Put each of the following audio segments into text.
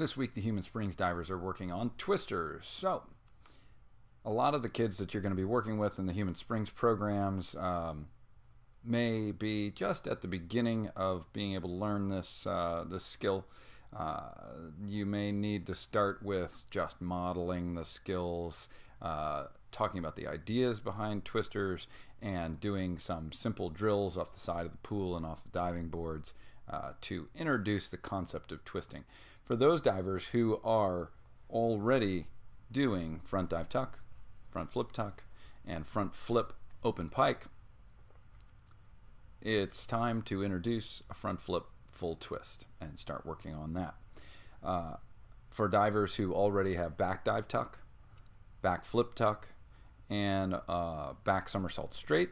This week, the Human Springs divers are working on twisters. So, a lot of the kids that you're going to be working with in the Human Springs programs may be just at the beginning of being able to learn this skill. You may need to start with just modeling the skills, talking about the ideas behind twisters, and doing some simple drills off the side of the pool and off the diving boards to introduce the concept of twisting. For those divers who are already doing front dive tuck, front flip tuck, and front flip open pike, it's time to introduce a front flip full twist and start working on that. For divers who already have back dive tuck, back flip tuck, and back somersault straight,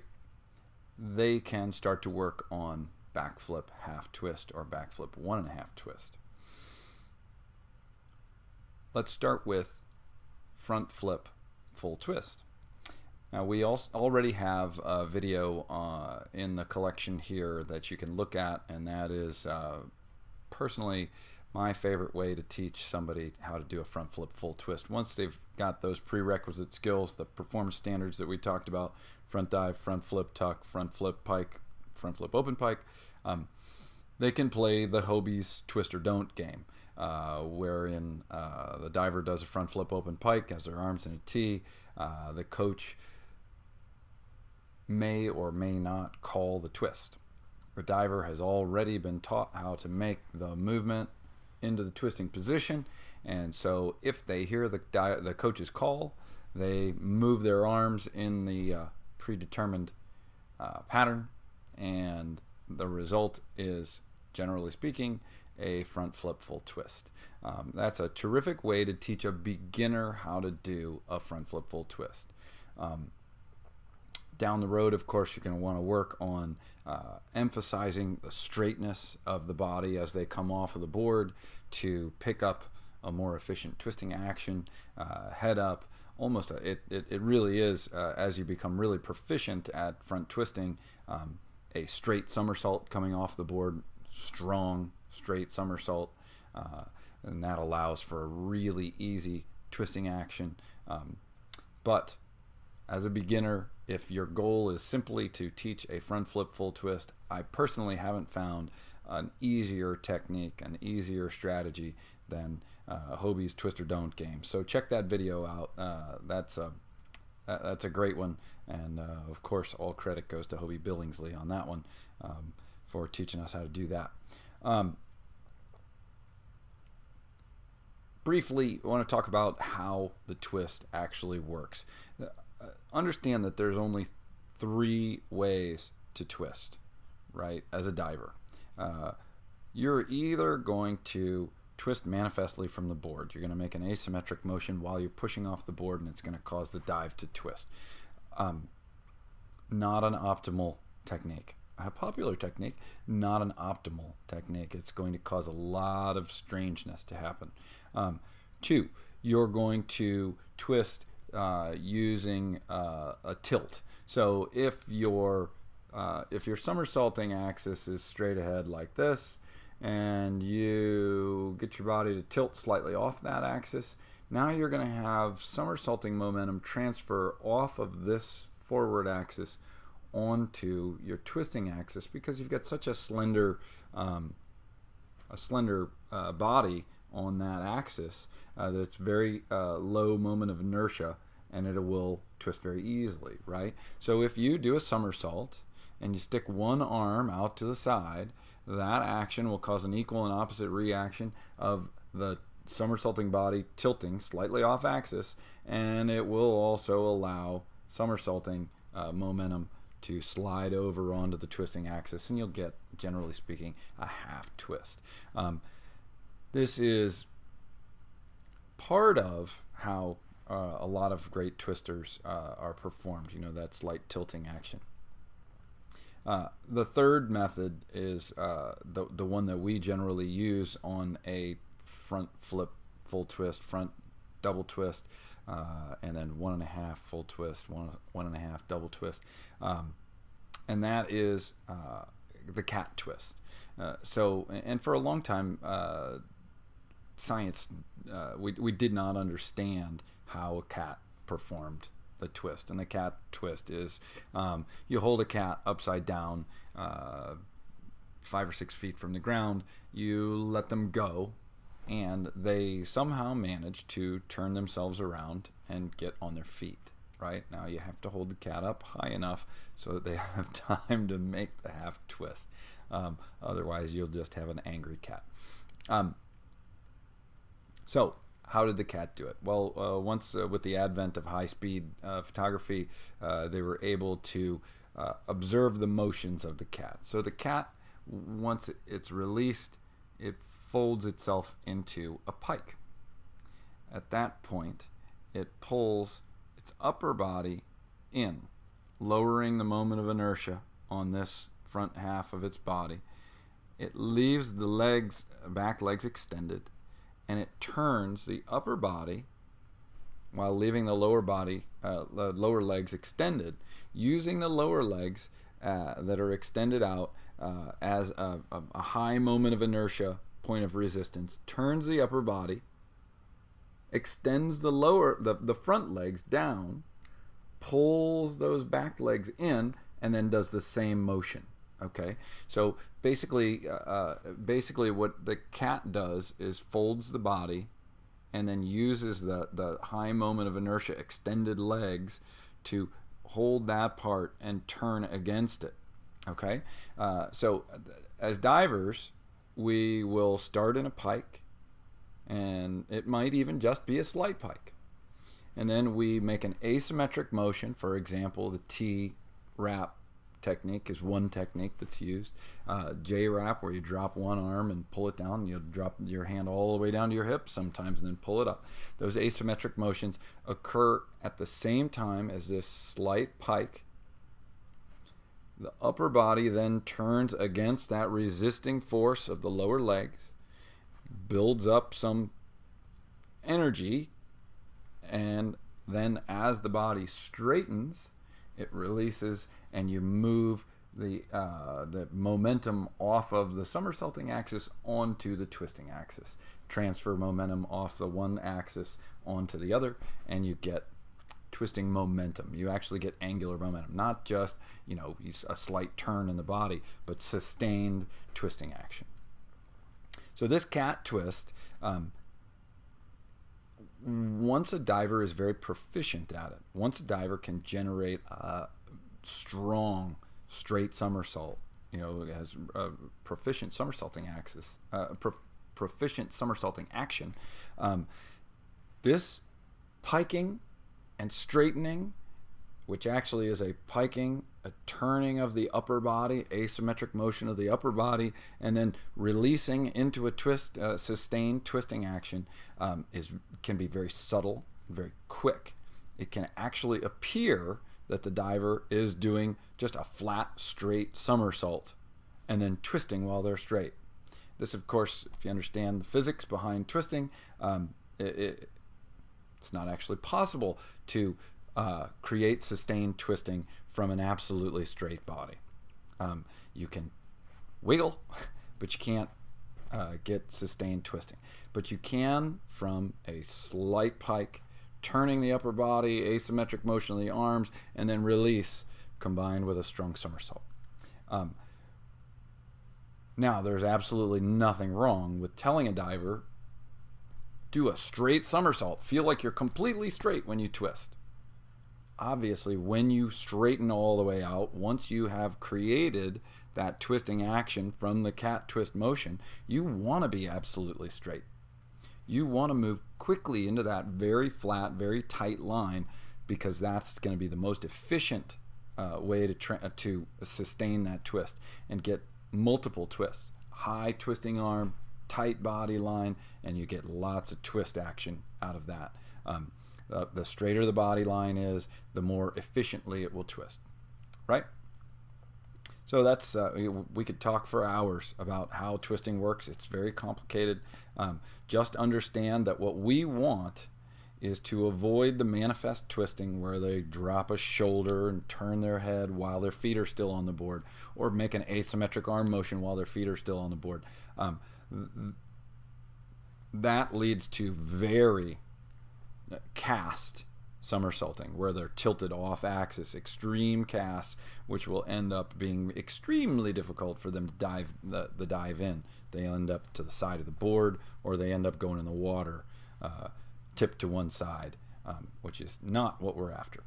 they can start to work on back flip half twist or back flip 1.5 twist. Let's start with front flip full twist. Now we already have a video in the collection here that you can look at, and that is personally my favorite way to teach somebody how to do a front flip full twist. Once they've got those prerequisite skills, the performance standards that we talked about, front dive, front flip tuck, front flip pike, front flip open pike, they can play the Hobie's twist or don't game, wherein the diver does a front flip open pike, has their arms in a T. The coach may or may not call the twist. The diver has already been taught how to make the movement into the twisting position, and so if they hear the coach's call, they move their arms in the predetermined pattern, and the result is, generally speaking, a front flip full twist. That's a terrific way to teach a beginner how to do a front flip full twist. Down the road, of course, you're going to want to work on emphasizing the straightness of the body as they come off of the board to pick up a more efficient twisting action, head up. Almost, it really is, as you become really proficient at front twisting, a straight somersault coming off the board, strong, straight somersault, and that allows for a really easy twisting action. But as a beginner, if your goal is simply to teach a front flip full twist, I personally haven't found an easier technique, an easier strategy than Hobie's twist or don't game. So check that video out. That's a great one, and of course all credit goes to Hobie Billingsley on that one for teaching us how to do that. Briefly, I want to talk about how the twist actually works. Understand that there's only 3 ways to twist, right, as a diver. You're either going to twist manifestly from the board. You're going to make an asymmetric motion while you're pushing off the board, and it's going to cause the dive to twist. Not an optimal technique. A popular technique, not an optimal technique. It's going to cause a lot of strangeness to happen. 2, you're going to twist using a tilt. So if your somersaulting axis is straight ahead like this, and you get your body to tilt slightly off that axis, now you're going to have somersaulting momentum transfer off of this forward axis onto your twisting axis, because you've got such a slender body on that axis that it's very low moment of inertia, and it will twist very easily, right? So if you do a somersault and you stick one arm out to the side, that action will cause an equal and opposite reaction of the somersaulting body tilting slightly off axis, and it will also allow somersaulting momentum to slide over onto the twisting axis, and you'll get, generally speaking, a half twist. This is part of how a lot of great twisters are performed, that slight tilting action. The third method is the one that we generally use on a front flip full twist, front double twist, and then 1.5 full twist, 1.5 double twist, and that is the cat twist. And for a long time, science, we did not understand how a cat performed the twist. And the cat twist is you hold a cat upside down 5 or 6 feet from the ground, you let them go, and they somehow manage to turn themselves around and get on their feet. Right now, you have to hold the cat up high enough so that they have time to make the half twist. Otherwise, you'll just have an angry cat. So, how did the cat do it? Well, once with the advent of high-speed photography, they were able to observe the motions of the cat. So the cat, once it's released, it folds itself into a pike. At that point, it pulls its upper body in, lowering the moment of inertia on this front half of its body. It leaves the legs, back legs extended, and it turns the upper body while leaving the lower body, the lower legs extended, using the lower legs that are extended out as a high moment of inertia, point of resistance, turns the upper body, extends the front legs down, pulls those back legs in, and then does the same motion. Okay, so basically what the cat does is folds the body and then uses the high moment of inertia, extended legs, to hold that part and turn against it. Okay, so as divers, we will start in a pike, and it might even just be a slight pike, and then we make an asymmetric motion. For example, the T-wrap technique is one technique that's used. J-wrap, where you drop one arm and pull it down. You'll drop your hand all the way down to your hips sometimes and then pull it up. Those asymmetric motions occur at the same time as this slight pike. The upper body then turns against that resisting force of the lower legs, builds up some energy, and then as the body straightens, it releases, and you move the momentum off of the somersaulting axis onto the twisting axis. Transfer momentum off the one axis onto the other, and you get twisting momentum. You actually get angular momentum, not just a slight turn in the body, but sustained twisting action. So this cat twist, once a diver is very proficient at it, once a diver can generate a strong straight somersault, has a proficient somersaulting axis, proficient somersaulting action, this piking and straightening, which actually is a piking, a turning of the upper body, asymmetric motion of the upper body, and then releasing into a twist, sustained twisting action, can be very subtle, very quick. It can actually appear that the diver is doing just a flat, straight somersault and then twisting while they're straight. This, of course, if you understand the physics behind twisting, it's not actually possible to create sustained twisting from an absolutely straight body. You can wiggle, but you can't get sustained twisting. But you can from a slight pike, turning the upper body, asymmetric motion of the arms, and then release combined with a strong somersault. Now, there's absolutely nothing wrong with telling a diver, do a straight somersault. Feel like you're completely straight when you twist. Obviously, when you straighten all the way out, once you have created that twisting action from the cat twist motion, you want to be absolutely straight. You want to move quickly into that very flat, very tight line, because that's going to be the most efficient way to sustain that twist and get multiple twists. High twisting arm, tight body line, and you get lots of twist action out of that. The straighter the body line is, the more efficiently it will twist, right? So that's we could talk for hours about how twisting works. It's very complicated. Just understand that what we want is to avoid the manifest twisting where they drop a shoulder and turn their head while their feet are still on the board, or make an asymmetric arm motion while their feet are still on the board. that leads to very cast somersaulting, where they're tilted off axis, extreme casts, which will end up being extremely difficult for them to dive the dive in. They end up to the side of the board, or they end up going in the water, tipped to one side, which is not what we're after.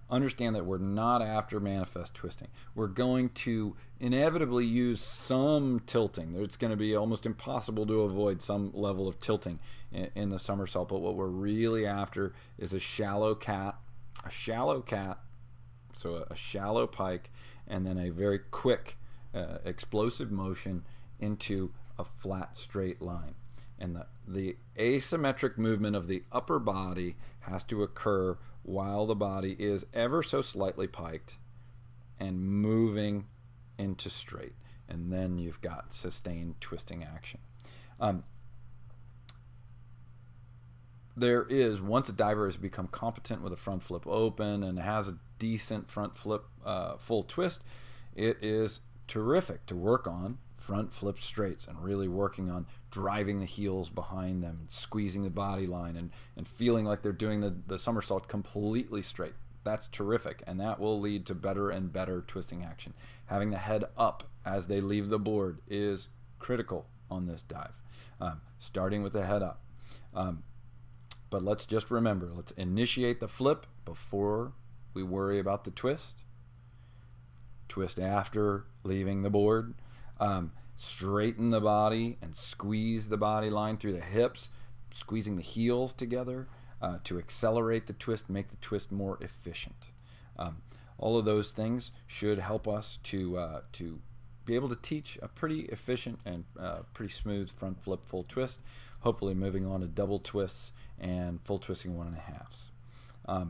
Understand that we're not after manifest twisting. We're going to inevitably use some tilting. It's going to be almost impossible to avoid some level of tilting in the somersault, but what we're really after is a shallow cat, so a shallow pike, and then a very quick explosive motion into a flat straight line. And the asymmetric movement of the upper body has to occur while the body is ever so slightly piked and moving into straight. And then you've got sustained twisting action. There is, once a diver has become competent with a front flip open and has a decent front flip full twist, it is terrific to work on front flip straights and really working on driving the heels behind them, squeezing the body line, and feeling like they're doing the somersault completely straight. That's terrific, and that will lead to better and better twisting action. Having the head up as they leave the board is critical on this dive, starting with the head up. But let's just remember, let's initiate the flip before we worry about the twist. Twist after leaving the board. Straighten the body and squeeze the body line through the hips, squeezing the heels together to accelerate the twist, make the twist more efficient. All of those things should help us to be able to teach a pretty efficient and pretty smooth front flip full twist, hopefully moving on to double twists and full twisting 1.5s.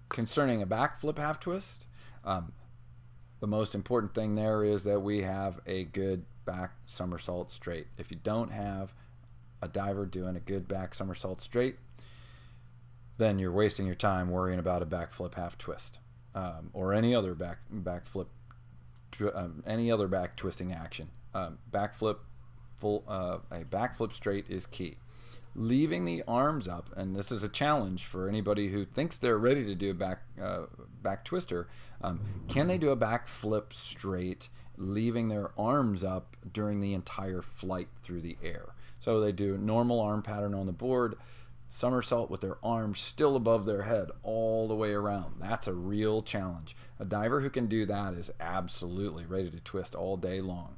Concerning a back flip half twist, the most important thing there is that we have a good back somersault straight. If you don't have a diver doing a good back somersault straight, then you're wasting your time worrying about a back flip half twist, or any other back flip, any other back twisting action. Back flip full, a back flip straight is key. Leaving the arms up, and this is a challenge for anybody who thinks they're ready to do a back twister. Can they do a back flip straight, leaving their arms up during the entire flight through the air? So they do normal arm pattern on the board, somersault with their arms still above their head all the way around. That's a real challenge. A diver who can do that is absolutely ready to twist all day long.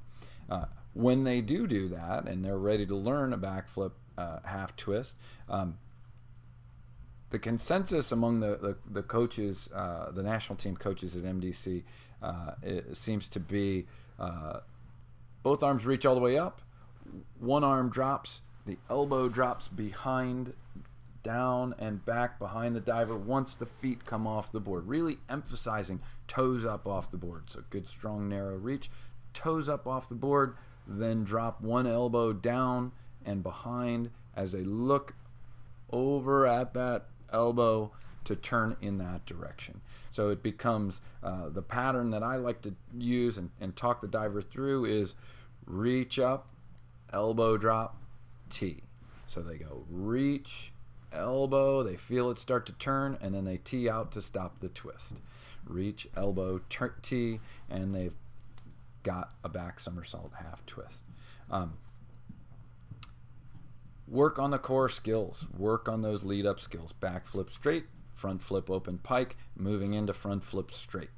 When they do that, and they're ready to learn a back flip half twist, the consensus among the coaches, the national team coaches at MDC, it seems to be both arms reach all the way up, one arm drops, the elbow drops behind, down and back behind the diver once the feet come off the board, really emphasizing toes up off the board. So good, strong, narrow reach, toes up off the board, then drop one elbow down and behind as they look over at that elbow to turn in that direction. So it becomes the pattern that I like to use and talk the diver through is reach up, elbow drop, T. So they go reach, elbow, they feel it start to turn, and then they T out to stop the twist. Reach, elbow, T, and they've got a back somersault half twist. Work on the core skills. Work on those lead up skills. Back flip straight, front flip open pike, moving into front flip straight.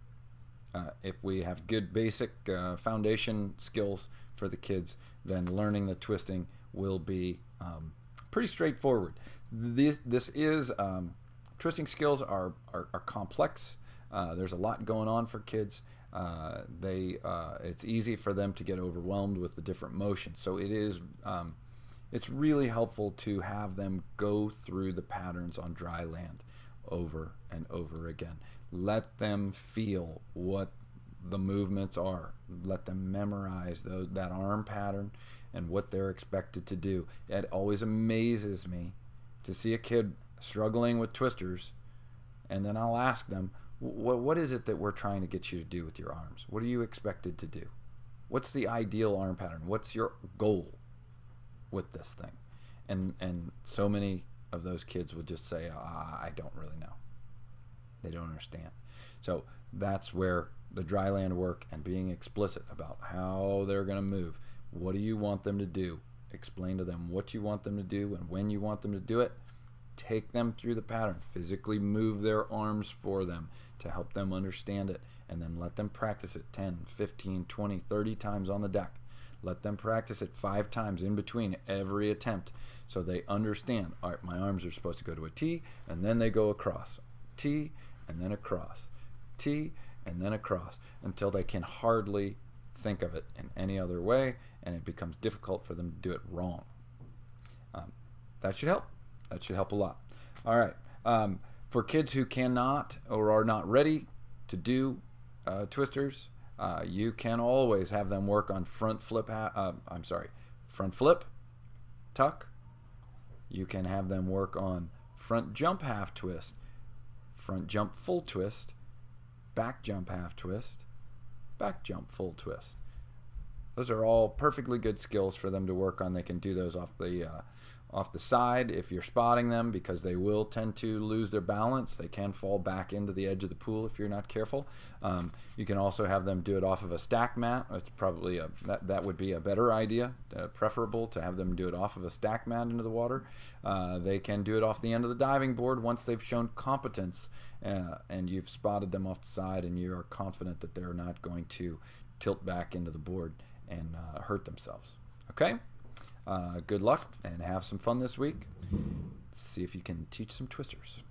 If we have good basic foundation skills for the kids, then learning the twisting will be pretty straightforward. This is twisting skills are complex. There's a lot going on for kids. It's easy for them to get overwhelmed with the different motions. So it is it's really helpful to have them go through the patterns on dry land over and over again. Let them feel what the movements are. Let them memorize that arm pattern and what they're expected to do. It always amazes me to see a kid struggling with twisters, and then I'll ask them, what is it that we're trying to get you to do with your arms? What are you expected to do? What's the ideal arm pattern? What's your goal? with this thing. And so many of those kids would just say, I don't really know. They don't understand. So that's where the dry land work and being explicit about how they're going to move. What do you want them to do? Explain to them what you want them to do and when you want them to do it. Take them through the pattern. Physically move their arms for them to help them understand it, and then let them practice it 10, 15, 20, 30 times on the deck. Let them practice it 5 times in between every attempt so they understand, all right, my arms are supposed to go to a T, and then they go across. T, and then across. T, and then across, until they can hardly think of it in any other way, and it becomes difficult for them to do it wrong. That should help. That should help a lot. All right. For kids who cannot or are not ready to do twisters, you can always have them work on front flip, tuck. You can have them work on front jump half twist, front jump full twist, back jump half twist, back jump full twist. Those are all perfectly good skills for them to work on. They can do those off the side if you're spotting them, because they will tend to lose their balance. They can fall back into the edge of the pool if you're not careful. You can also have them do it off of a stack mat. It's probably that would be a better idea, preferable to have them do it off of a stack mat into the water. They can do it off the end of the diving board once they've shown competence and you've spotted them off the side and you are confident that they're not going to tilt back into the board and hurt themselves. Okay? Good luck and have some fun this week. See if you can teach some twisters.